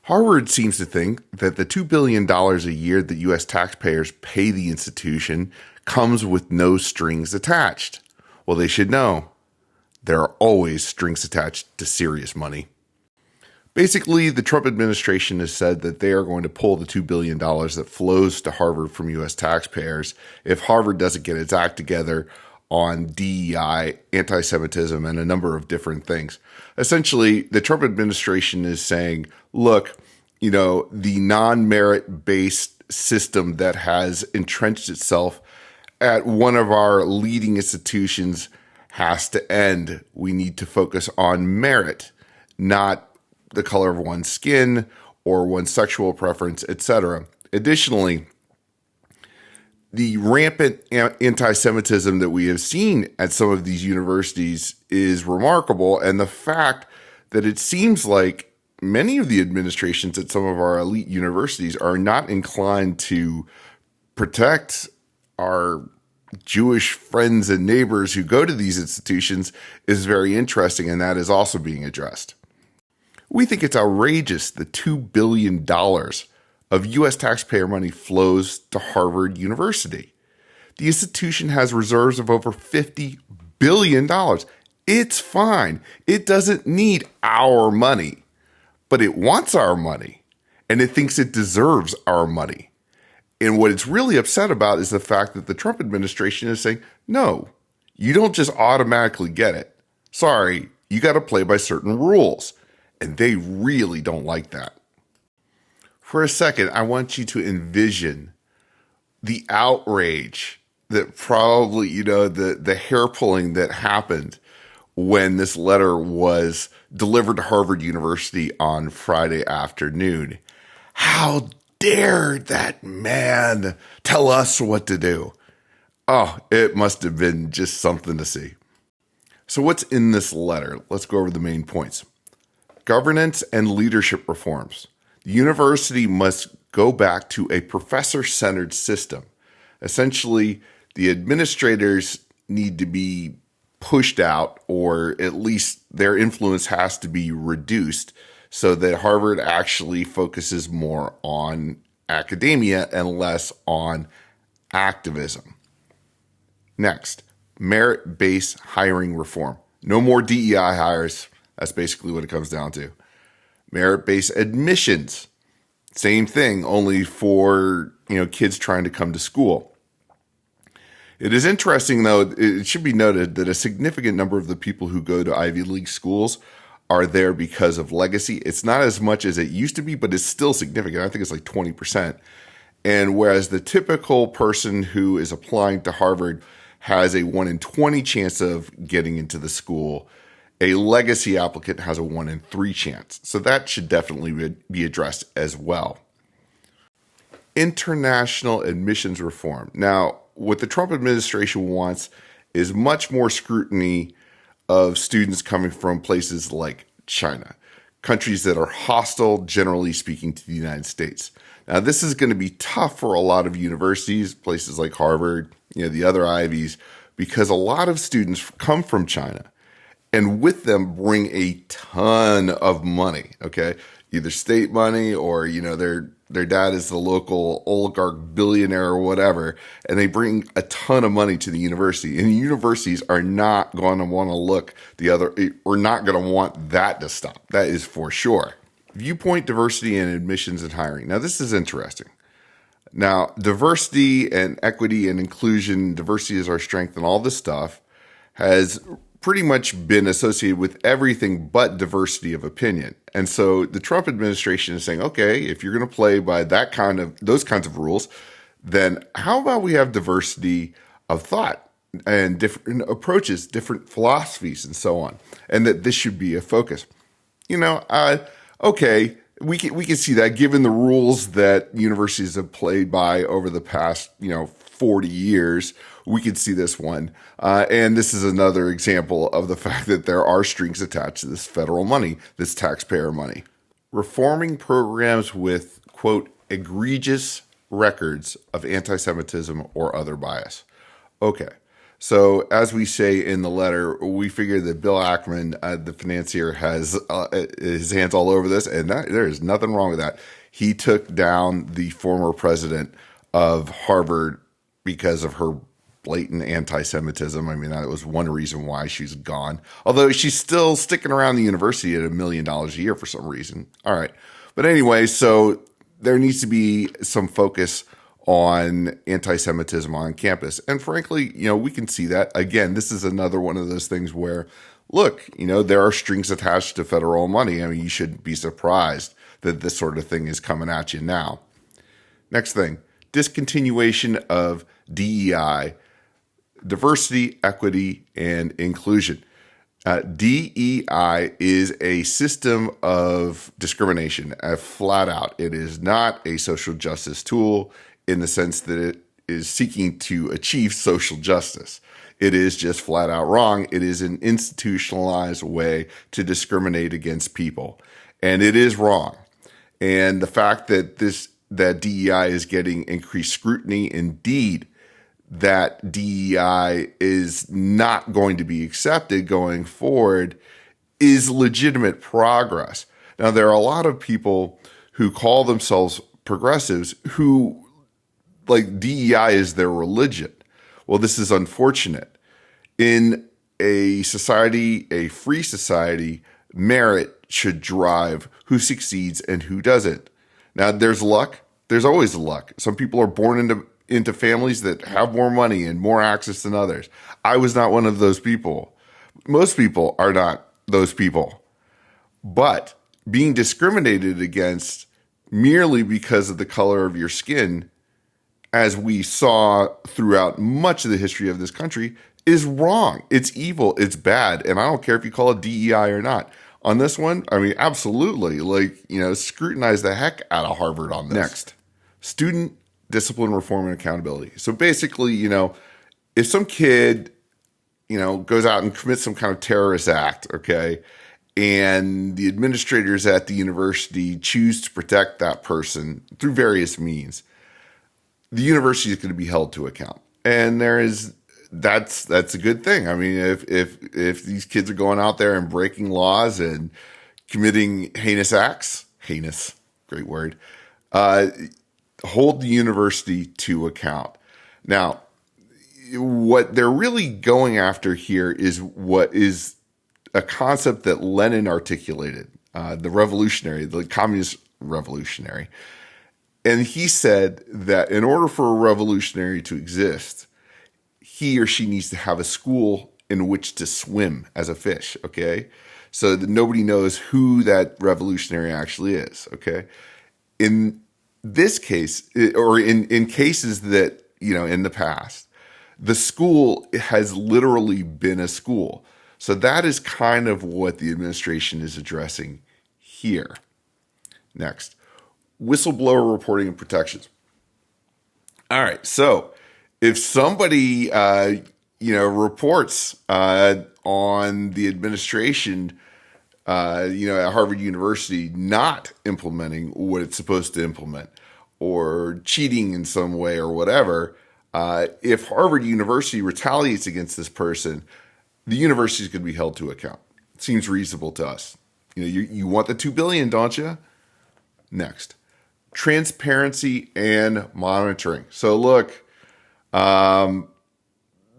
Harvard seems to think that the $2 billion a year that U.S. taxpayers pay the institution comes with no strings attached. Well, they should know. There are always strings attached to serious money. Basically, the Trump administration has said that they are going to pull the $2 billion that flows to Harvard from U.S. taxpayers if Harvard doesn't get its act together on DEI, antisemitism, and a number of different things. Essentially, the Trump administration is saying, look, the non-merit-based system that has entrenched itself at one of our leading institutions has to end. We need to focus on merit, not the color of one's skin or one's sexual preference, etc. Additionally, the rampant anti-Semitism that we have seen at some of these universities is remarkable, and the fact that it seems like many of the administrations at some of our elite universities are not inclined to protect our Jewish friends and neighbors who go to these institutions is very interesting, and that is also being addressed. We think it's outrageous that $2 billion of U.S. taxpayer money flows to Harvard University. The institution has reserves of over $50 billion. It's fine. It doesn't need our money, but it wants our money, and it thinks it deserves our money. And what it's really upset about is the fact that the Trump administration is saying, no, you don't just automatically get it. Sorry, you got to play by certain rules. And they really don't like that. For a second, I want you to envision the outrage that probably, the hair pulling that happened when this letter was delivered to Harvard University on Friday afternoon. How dare that man tell us what to do? Oh, it must have been just something to see. So what's in this letter? Let's go over the main points. Governance and leadership reforms. The university must go back to a professor-centered system. Essentially, the administrators need to be pushed out, or at least their influence has to be reduced so that Harvard actually focuses more on academia and less on activism. Next, merit-based hiring reform. No more DEI hires. That's basically what it comes down to. Merit-based admissions. Same thing, only for kids trying to come to school. It is interesting, though, it should be noted that a significant number of the people who go to Ivy League schools are there because of legacy. It's not as much as it used to be, but it's still significant. I think it's like 20%. And whereas the typical person who is applying to Harvard has a 1 in 20 chance of getting into the school, a legacy applicant has a 1 in 3 chance. So that should definitely be addressed as well. International admissions reform. Now, what the Trump administration wants is much more scrutiny of students coming from places like China, countries that are hostile, generally speaking, to the United States. Now, this is going to be tough for a lot of universities, places like Harvard, the other Ivies, because a lot of students come from China. And with them bring a ton of money, okay? Either state money or, their dad is the local oligarch billionaire or whatever, and they bring a ton of money to the university. And the universities are not going to want to look we're not going to want that to stop. That is for sure. Viewpoint, diversity, and admissions and hiring. Now, this is interesting. Now, diversity and equity and inclusion, diversity is our strength and all this stuff has pretty much been associated with everything but diversity of opinion. And so the Trump administration is saying, okay, if you're going to play by those kinds of rules, then how about we have diversity of thought and different approaches, different philosophies, and so on, and that this should be a focus. Okay, we can see that given the rules that universities have played by over the past 40 years. We could see this one. And this is another example of the fact that there are strings attached to this federal money, this taxpayer money. Reforming programs with, quote, egregious records of anti-Semitism or other bias. Okay, So, as we say in the letter, we figure that Bill Ackman, the financier, has his hands all over this, and there is nothing wrong with that. He took down the former president of Harvard because of her blatant anti-Semitism. I mean, that was one reason why she's gone. Although she's still sticking around the university at $1 million a year for some reason. All right. But anyway, so there needs to be some focus on anti-Semitism on campus. And frankly, we can see that. Again, this is another one of those things where, look, there are strings attached to federal money. I mean, you shouldn't be surprised that this sort of thing is coming at you now. Next thing, discontinuation of DEI, diversity, equity, and inclusion. DEI is a system of discrimination, flat out. It is not a social justice tool in the sense that it is seeking to achieve social justice. It is just flat out wrong. It is an institutionalized way to discriminate against people. And it is wrong. And the fact that that DEI is getting increased scrutiny, indeed, that DEI is not going to be accepted going forward, is legitimate progress. Now, there are a lot of people who call themselves progressives who, like, DEI is their religion. Well, this is unfortunate. In a society, a free society, merit should drive who succeeds and who doesn't. Now, there's luck. There's always luck. Some people are born into families that have more money and more access than others. I was not one of those people. Most people are not those people. But being discriminated against merely because of the color of your skin, as we saw throughout much of the history of this country, is wrong. It's evil. It's bad. And I don't care if you call it DEI or not. On this one, I mean, absolutely. Scrutinize the heck out of Harvard on this. Next, student discipline, reform, and accountability. So basically, if some kid, goes out and commits some kind of terrorist act, okay, and the administrators at the university choose to protect that person through various means, the university is going to be held to account. And that's a good thing. I mean, if these kids are going out there and breaking laws and committing heinous acts, heinous, great word, hold the university to account. Now, what they're really going after here is what is a concept that Lenin articulated, the communist revolutionary. And he said that in order for a revolutionary to exist, he or she needs to have a school in which to swim as a fish, okay? So that nobody knows who that revolutionary actually is, okay? In this case, or in cases that, in the past, the school has literally been a school. So that is kind of what the administration is addressing here. Next, whistleblower reporting and protections. All right, so if somebody, reports on the administration, at Harvard University not implementing what it's supposed to implement or cheating in some way or whatever, if Harvard University retaliates against this person, the university is going to be held to account. It seems reasonable to us. You want the $2 billion, don't you? Next, transparency and monitoring. So look, the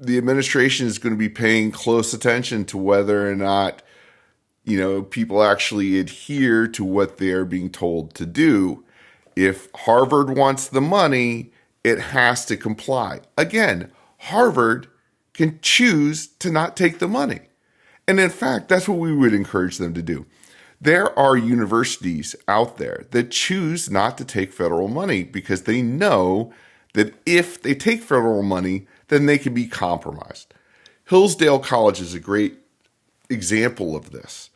administration is going to be paying close attention to whether or not, people actually adhere to what they're being told to do. If Harvard wants the money, it has to comply. Again, Harvard can choose to not take the money. And in fact, that's what we would encourage them to do. There are universities out there that choose not to take federal money because they know that if they take federal money, then they can be compromised. Hillsdale College is a great example of this.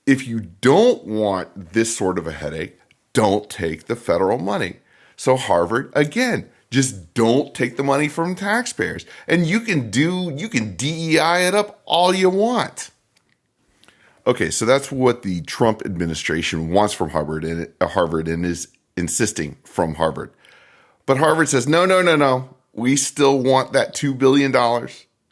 If you don't want this sort of a headache, don't take the federal money. So Harvard, again, just don't take the money from taxpayers. And you can DEI it up all you want. Okay, so that's what the Trump administration wants from Harvard and is insisting from Harvard. But Harvard says, no. We still want that $2 billion.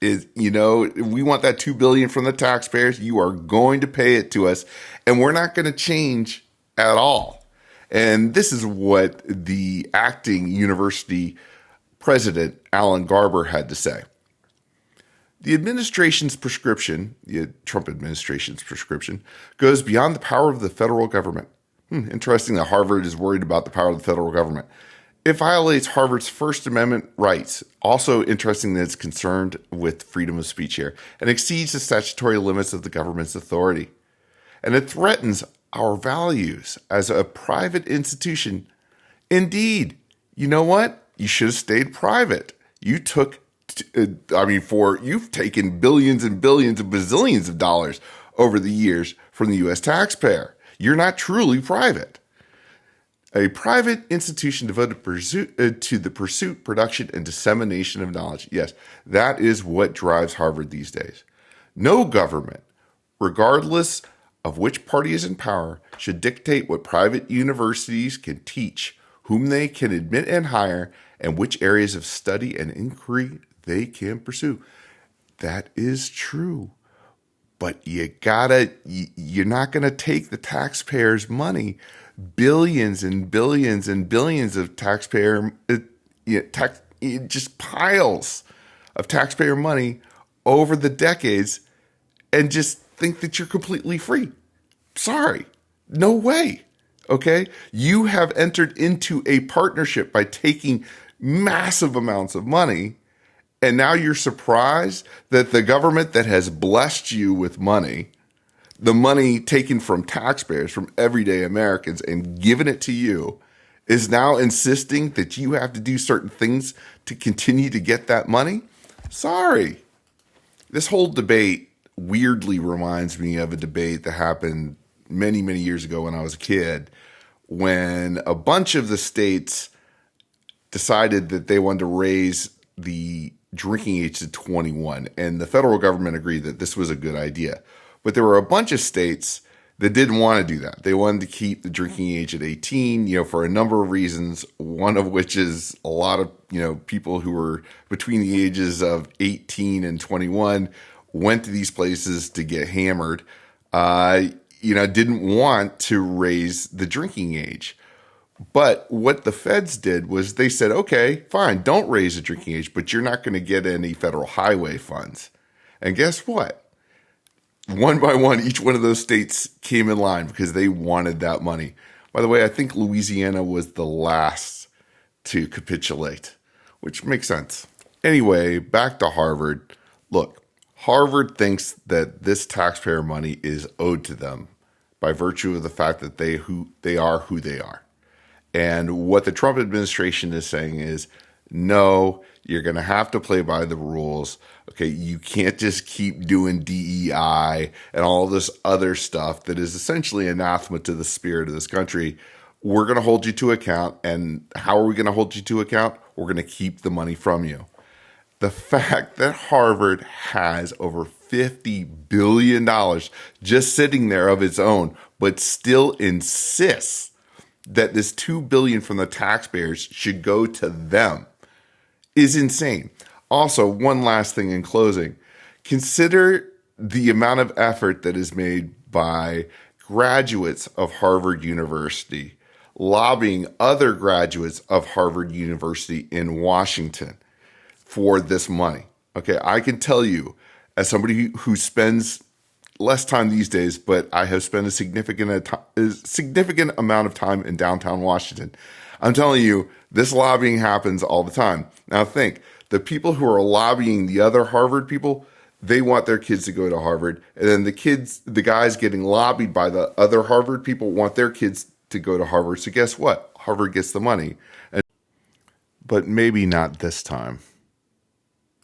We want that $2 billion from the taxpayers. You are going to pay it to us, and we're not going to change at all. And this is what the acting university president, Alan Garber, had to say. The Trump administration's prescription, goes beyond the power of the federal government. Interesting that Harvard is worried about the power of the federal government. It violates Harvard's First Amendment rights. Also interesting that it's concerned with freedom of speech here and exceeds the statutory limits of the government's authority. And it threatens our values as a private institution. Indeed, you know what? You should have stayed private. You've taken billions and billions and bazillions of dollars over the years from the U.S. taxpayer. You're not truly private. A private institution devoted to the pursuit, production, and dissemination of knowledge. Yes, that is what drives Harvard these days. No government, regardless of which party is in power, should dictate what private universities can teach, whom they can admit and hire, and which areas of study and inquiry they can pursue. That is true. But you're not going to take the taxpayers' money, billions and billions and billions of just piles of taxpayer money over the decades, and just think that you're completely free. Sorry, no way. Okay? You have entered into a partnership by taking massive amounts of money, and now you're surprised that the government that has blessed you with money, the money taken from taxpayers, from everyday Americans, and given it to you, is now insisting that you have to do certain things to continue to get that money? Sorry. This whole debate weirdly reminds me of a debate that happened many, many years ago when I was a kid, when a bunch of the states decided that they wanted to raise the drinking age to 21, and the federal government agreed that this was a good idea. But there were a bunch of states that didn't want to do that. They wanted to keep the drinking age at 18, for a number of reasons, one of which is a lot of, people who were between the ages of 18 and 21 went to these places to get hammered, didn't want to raise the drinking age. But what the feds did was they said, okay, fine, don't raise the drinking age, but you're not going to get any federal highway funds. And guess what? One by one, each one of those states came in line because they wanted that money. By the way, I think Louisiana was the last to capitulate, which makes sense. Anyway, back to Harvard. Look, Harvard thinks that this taxpayer money is owed to them by virtue of the fact that they are who they are. And what the Trump administration is saying is, no, you're going to have to play by the rules. Okay, you can't just keep doing DEI and all this other stuff that is essentially anathema to the spirit of this country. We're going to hold you to account. And how are we going to hold you to account? We're going to keep the money from you. The fact that Harvard has over $50 billion just sitting there of its own, but still insists that this $2 billion from the taxpayers should go to them is insane. Also, one last thing in closing. Consider the amount of effort that is made by graduates of Harvard University lobbying other graduates of Harvard University in Washington for this money. Okay, I can tell you, as somebody who spends less time these days, but I have spent a significant amount of time in downtown Washington. I'm telling you, this lobbying happens all the time. Now think, the people who are lobbying the other Harvard people, they want their kids to go to Harvard. And then the guys getting lobbied by the other Harvard people want their kids to go to Harvard. So guess what? Harvard gets the money. But maybe not this time.